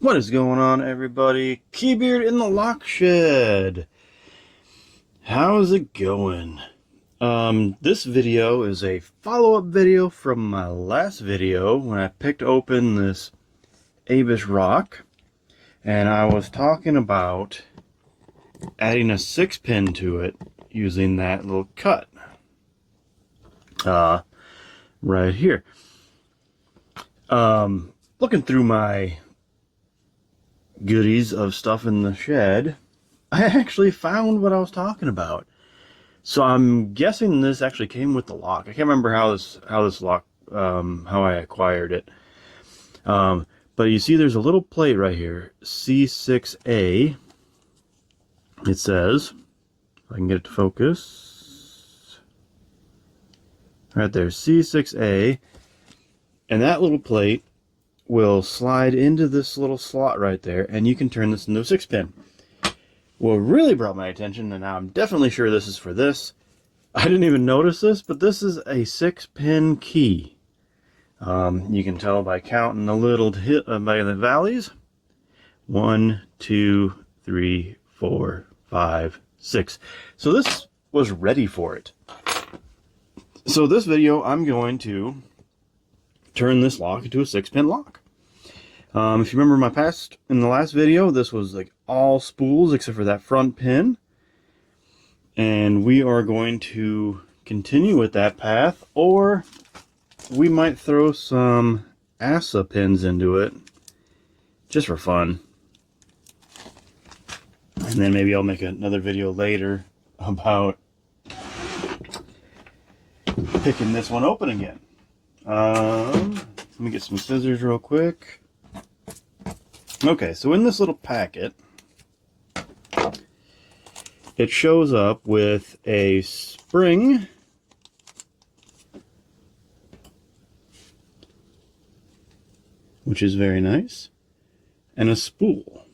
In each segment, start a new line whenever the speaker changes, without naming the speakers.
What is going on, everybody? Keybeard in the lock shed. How's it going? This video is a follow-up video from my last video when I picked open this Abish rock, and I was talking about adding a 6-pin to it using that little cut right here. Looking through my goodies of stuff in the shed, I actually found what I was talking about. So I'm guessing this actually came with the lock. I can't remember how this lock, how I acquired it. But you see there's a little plate right here, C6A. It says, if I can get it to focus, right there, C6A. And that little plate will slide into this little slot right there, and you can turn this into a 6-pin. What really brought my attention, and now I'm definitely sure this is for this, I didn't even notice this, but this is a 6-pin key. You can tell by counting the little by the valleys. 1, 2, 3, 4, 5, 6. So this was ready for it. So this video, I'm going to turn this lock into a 6-pin lock. If you remember in the last video, this was like all spools except for that front pin. And we are going to continue with that path, or we might throw some ASA pins into it just for fun. And then maybe I'll make another video later about picking this one open again. Let me get some scissors real quick. Okay, so in this little packet, it shows up with a spring, which is very nice, and a spool,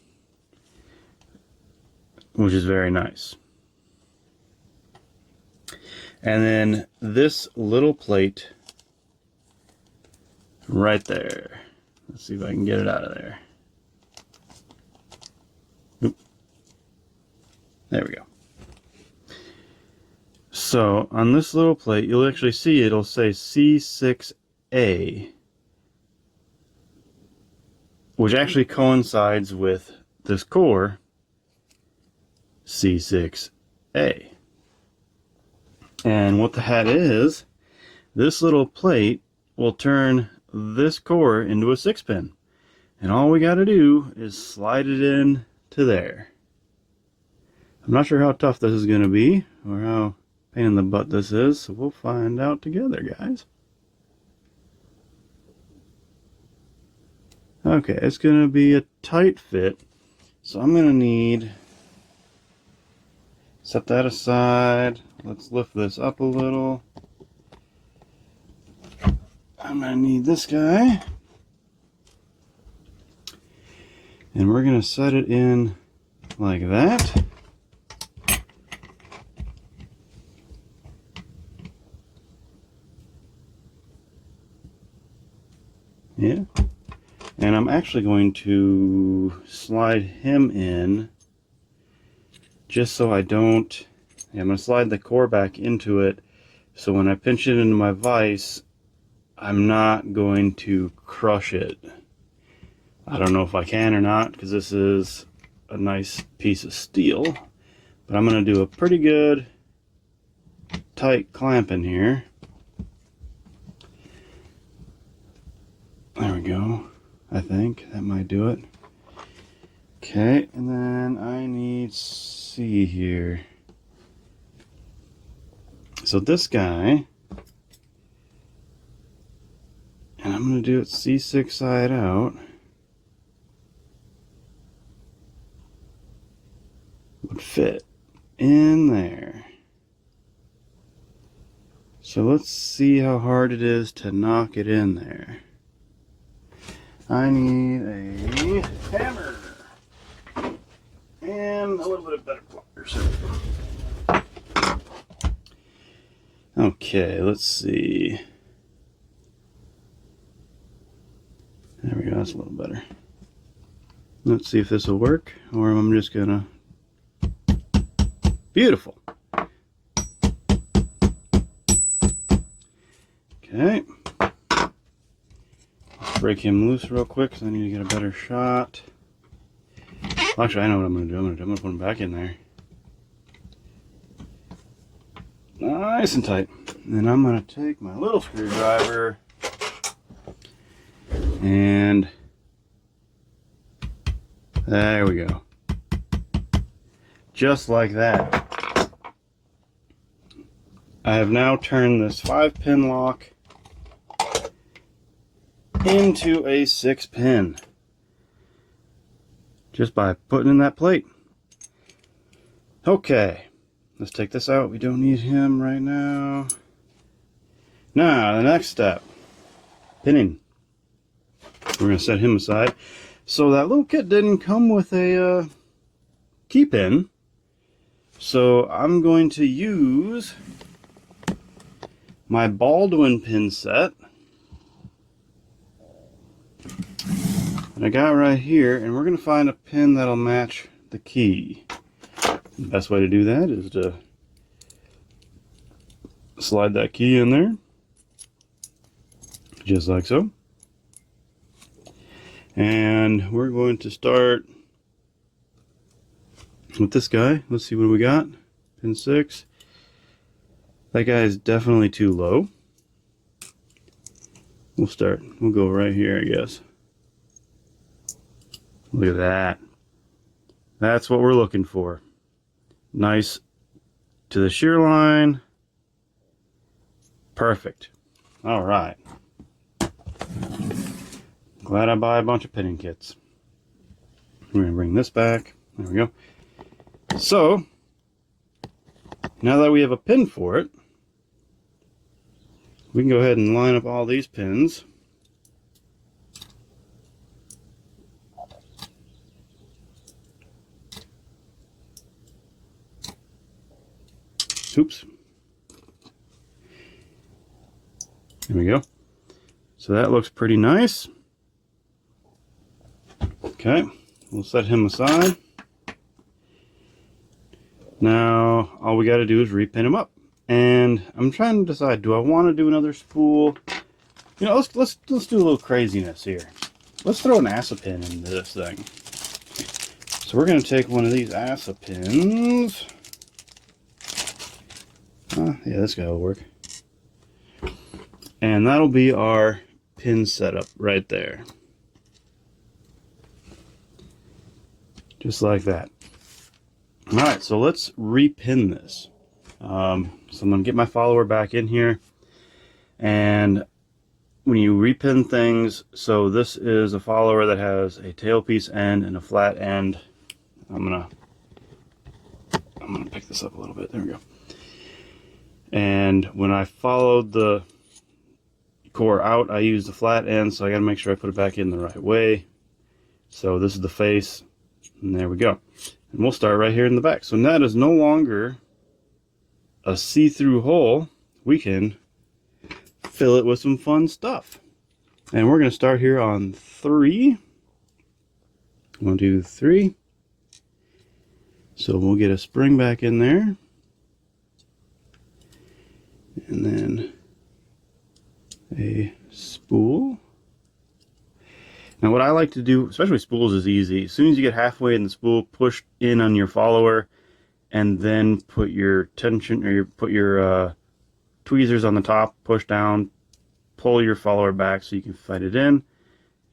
which is very nice. And then this little plate right there. Let's see if I can get it out of there. Oop. There we go. So on this little plate, you'll actually see it'll say C6A, which actually coincides with this core C6A. And what the hat is, this little plate will turn this core into a 6-pin, and all we got to do is slide it in to there. I'm not sure how tough this is going to be or how pain in the butt this is, so we'll find out together, guys. Okay, it's going to be a tight fit, so I'm going to need, set that aside. Let's lift this up a little. I'm going to need this guy, and we're going to set it in like that. Yeah, and I'm actually going to slide him in just so I don't, I'm going to slide the core back into it, so when I pinch it into my vise, I'm not going to crush it. I don't know if I can or not, because this is a nice piece of steel, but I'm going to do a pretty good tight clamp in here. There we go. I think that might do it. Okay, and then I need C here. So this guy, and I'm going to do it C6 side out, would fit in there. So let's see how hard it is to knock it in there. I need a hammer and a little bit of better pliers. Okay, let's see. There we go, that's a little better. Let's see if this will work, or I'm just gonna... Beautiful. Okay. Let's break him loose real quick because I need to get a better shot. Well, actually, I know what I'm gonna do. I'm gonna put him back in there. Nice and tight. And then I'm gonna take my little screwdriver and there we go. Just like that. I have now turned this 5-pin lock into a 6-pin just by putting in that plate. Okay, let's take this out. We don't need him right now. Now, the next step, pinning. We're going to set him aside. So that little kit didn't come with a key pin. So I'm going to use my Baldwin pin set that I got right here, and we're going to find a pin that'll match the key. The best way to do that is to slide that key in there, just like so. And we're going to start with this guy. Let's see what we got. Pin 6. That guy is definitely too low. We'll go right here, I guess. Look at that. That's what we're looking for. Nice to the shear line. Perfect. All right. Glad I buy a bunch of pinning kits. We're going to bring this back. There we go. So, now that we have a pin for it, we can go ahead and line up all these pins. Oops. There we go. So that looks pretty nice. Okay, we'll set him aside. Now, all we got to do is repin him up. And I'm trying to decide, do I want to do another spool? You know, let's do a little craziness here. Let's throw an ASA pin into this thing. So we're going to take one of these ASA pins. Yeah, this guy will work. And that'll be our pin setup right there. Just like that. Alright, so let's repin this. So I'm going to get my follower back in here. And when you repin things, so this is a follower that has a tailpiece end and a flat end. I'm gonna pick this up a little bit. There we go. And when I followed the core out, I used the flat end, so I got to make sure I put it back in the right way. So this is the face, and there we go. And we'll start right here in the back. So that is no longer a see-through hole. We can fill it with some fun stuff. And we're going to start here on 3. 1, 2, 3. So we'll get a spring back in there. And then a spool. Now what I like to do, especially spools, is easy. As soon as you get halfway in the spool, push in on your follower and then put your tension, or put your tweezers on the top, push down, pull your follower back so you can fit it in,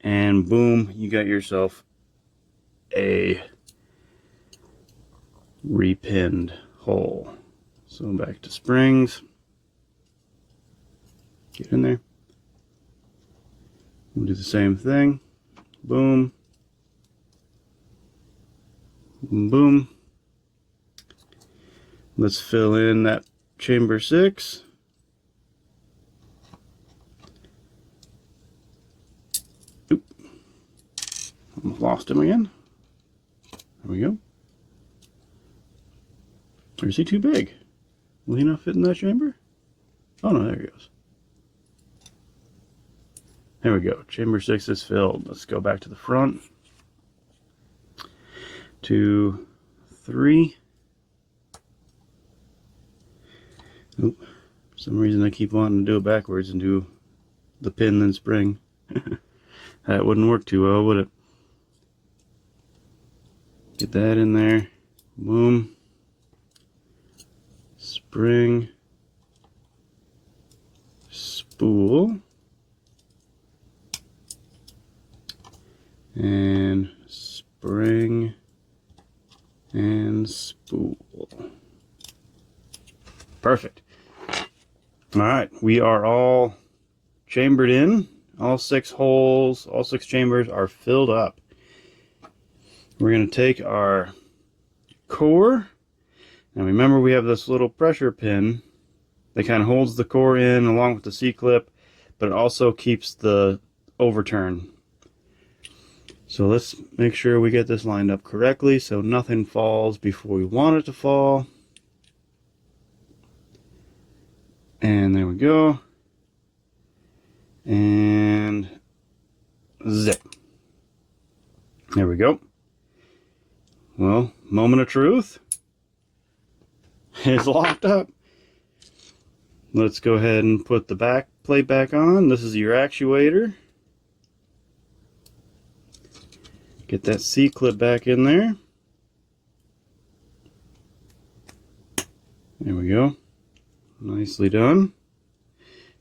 and boom, you got yourself a repinned hole. So back to springs. Get in there. We'll do the same thing. Boom. Boom. Let's fill in that chamber 6. Oop. Almost lost him again. There we go. Or is he too big? Will he not fit in that chamber? Oh no, there he goes. There we go. Chamber 6 is filled. Let's go back to the front. 2, 3. Oop. For some reason I keep wanting to do it backwards and do the pin then spring. That wouldn't work too well, would it? Get that in there. Boom. Spring. Spool. And spring. And spool. Perfect. Alright, we are all chambered in. All 6 holes, all 6 chambers are filled up. We're going to take our core, and remember we have this little pressure pin that kind of holds the core in along with the C-clip, but it also keeps the overturn. So let's make sure we get this lined up correctly so nothing falls before we want it to fall. And there we go. And zip. There we go. Well, moment of truth. It's locked up. Let's go ahead and put the back plate back on. This is your actuator. Get that C-clip back in there. There we go. Nicely done.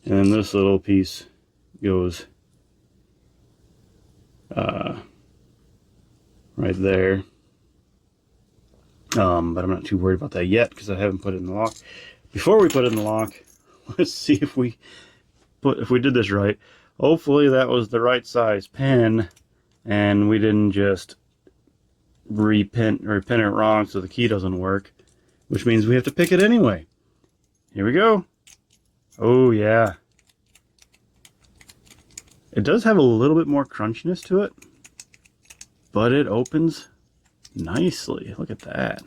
And then this little piece goes right there. But I'm not too worried about that yet because I haven't put it in the lock. Before we put it in the lock, let's see if we did this right. Hopefully that was the right size pin and we didn't just pin it wrong so the key doesn't work, which means we have to pick it anyway. Here we go. Oh yeah. It does have a little bit more crunchiness to it, but it opens nicely. Look at that.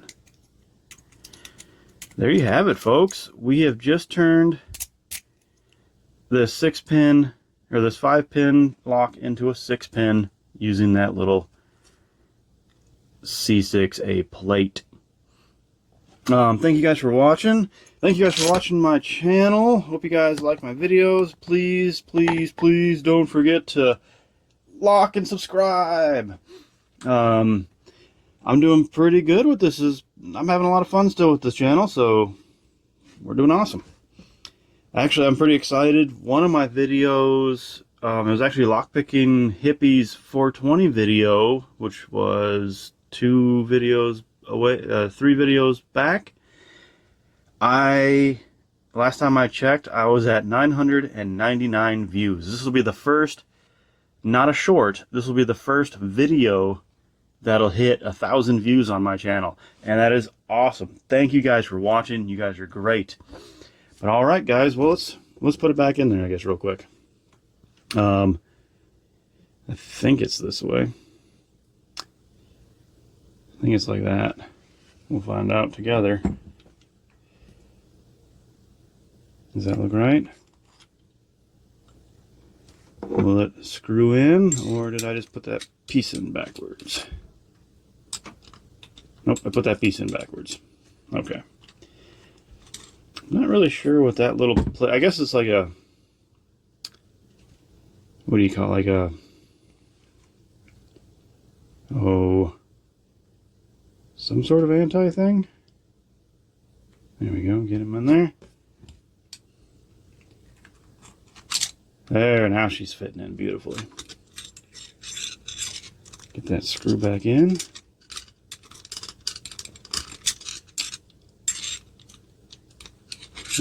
There you have it, folks. We have just turned this 6-pin or this 5-pin lock into a 6-pin using that little C6A plate. Thank you guys for watching. Thank you guys for watching my channel. Hope you guys like my videos. Please, please, please don't forget to like and subscribe. I'm doing pretty good with this. I'm having a lot of fun still with this channel, so we're doing awesome. Actually, I'm pretty excited. One of my videos, it was actually lockpicking hippies 420 video, which was 2 videos away, 3 videos back. Last time I checked, I was at 999 views. This will be the first, not a short, this will be the first video that'll hit 1,000 views on my channel, and that is awesome. Thank you guys for watching. You guys are great. But all right, guys, well, let's put it back in there, I guess, real quick. I think it's this way. I think it's like that. We'll find out together. Does that look right? Will it screw in, or did I just put that piece in backwards? Nope, I put that piece in backwards. Okay. I'm not really sure what that little I guess it's like a, what do you call it? Like a, oh, some sort of anti thing. There we go, get him in there. There, now she's fitting in beautifully. Get that screw back in.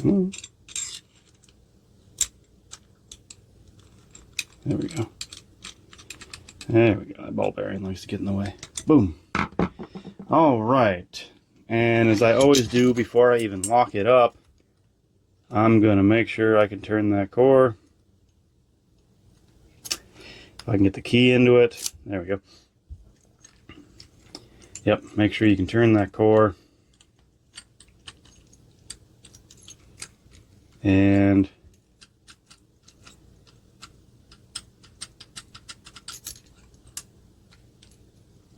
Oh. There we go. There we go. That ball bearing likes to get in the way. Boom. All right. And as I always do before I even lock it up, I'm going to make sure I can turn that core. If I can get the key into it. There we go. Yep, make sure you can turn that core. And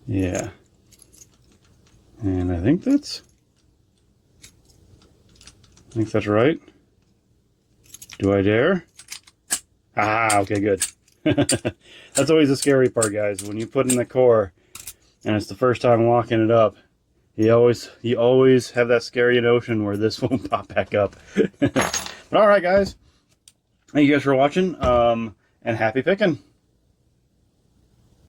yeah. And I think that's right. Do I dare? Ah, okay, good. That's always the scary part, guys. When you put in the core and it's the first time locking it up, you always have that scary notion where this won't pop back up. But all right, guys. Thank you guys for watching, and happy picking.